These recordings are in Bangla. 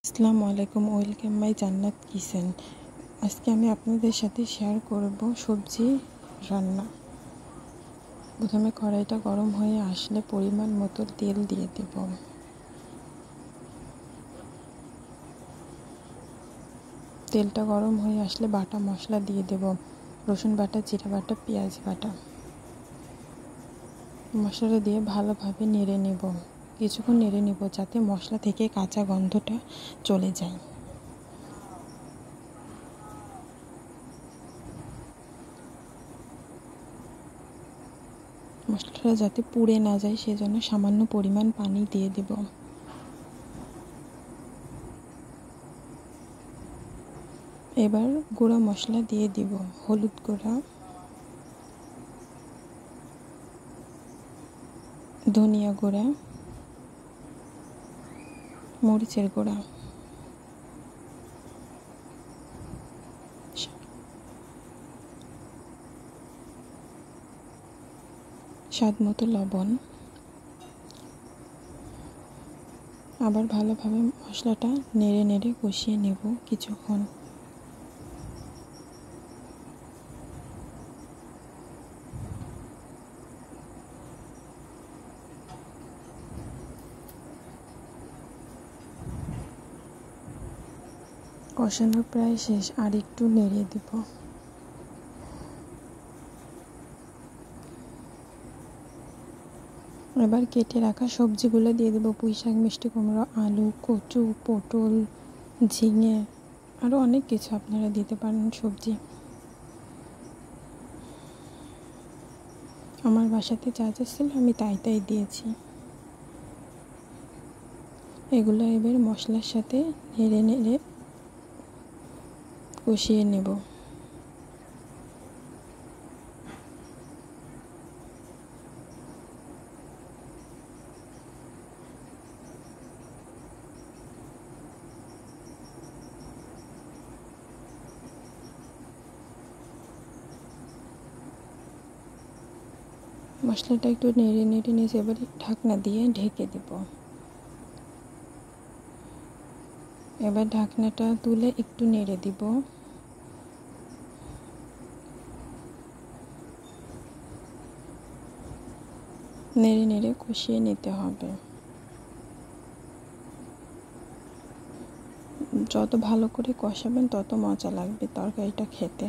আসসালামু আলাইকুম, ওয়েলকাম মাই জান্নাত কিচেন। আজকে আমি আপনাদের সাথে শেয়ার করব সবজি রান্না। প্রথমে কড়াইটা গরম হয়ে আসলে পরিমাণ মতো তেল দিয়ে দেব। তেলটা গরম হয়ে আসলে বাটা মশলা দিয়ে দেব। রসুন বাটা, জিরা বাটা, পেঁয়াজ বাটা। মশলাটা দিয়ে ভালোভাবে নেড়ে নেব। কিছুক্ষণ নেড়ে নেব যাতে মশলা থেকে কাঁচা গন্ধটা চলে যায়। মশলাটা যাতে পুড়ে না যায় সেজন্য সামান্য পরিমাণ পানি দিয়ে দেব। এবার গুঁড়া মশলা দিয়ে দিব। হলুদ গুঁড়া, ধনিয়া গুঁড়া, মরিচের গুঁড়া, স্বাদ মতো লবণ। আবার ভালোভাবে মশলাটা নেড়ে নেড়ে কষিয়ে নেব কিছুক্ষণ। কষানো প্রায় শেষ, আর একটু নেড়ে দেব। এবার কেটে রাখা সবজিগুলো দিয়ে দেবো। পুঁই শাক, মিষ্টি কুমড়ো, আলু, কচু, পটল, ঝিঙে, আরও অনেক কিছু আপনারা দিতে পারেন সবজি। আমার বাসাতে যা যা ছিল আমি তাই দিয়েছি। এগুলো এবার মশলার সাথে নেড়ে নেড়ে কষিয়ে নেব। মশলাটা একটু নেড়ে নেড়ে নিয়ে এবার ঢাকনা দিয়ে ঢেকে দেব। এবার ঢাকনাটা তুলে একটু নেড়ে দিব। নেড়ে নেড়ে কষিয়ে নিতে হবে। যত ভালো করে কষাবেন তত মজা লাগবে তরকারিটা খেতে।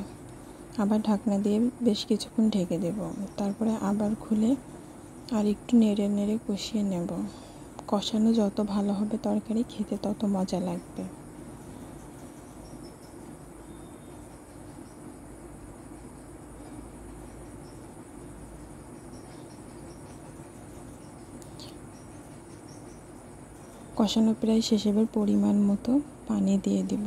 আবার ঢাকনা দিয়ে বেশ কিছুক্ষণ ঢেকে দেব। তারপরে আবার খুলে আর একটু নেড়ে নেড়ে কষিয়ে নেব। কষানো যত ভালো হবে তরকারি খেতে তত মজা লাগবে। কষানো প্রায় শেষ, এবার পরিমাণ মতো পানি দিয়ে দিব।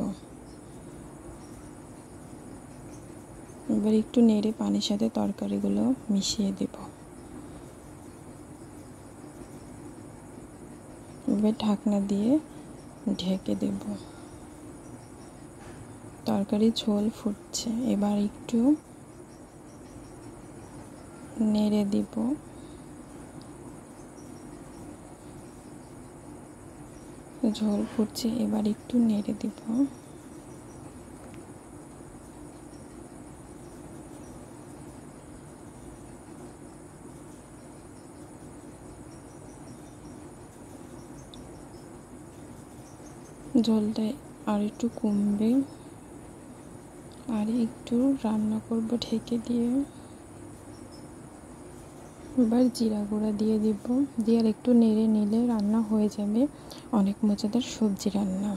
এবার একটু নেড়ে পানির সাথে তরকারিগুলো মিশিয়ে দেব। এবার ঢাকনা দিয়ে ঢেকে দেব। তরকারির ঝোল ফুটছে, এবার একটু নেড়ে দিব। ঝোল ফুটছে, এবার একটু নেড়ে দিব। ঝোলটা আর একটু কমবে, আর একটু রান্না করব ঢেকে দিয়ে। এবার জিরা গুঁড়া দিয়ে দিব, দিয়ে আর একটু নেড়ে নিলে রান্না হয়ে যাবে অনেক মজাদার সবজি রান্না।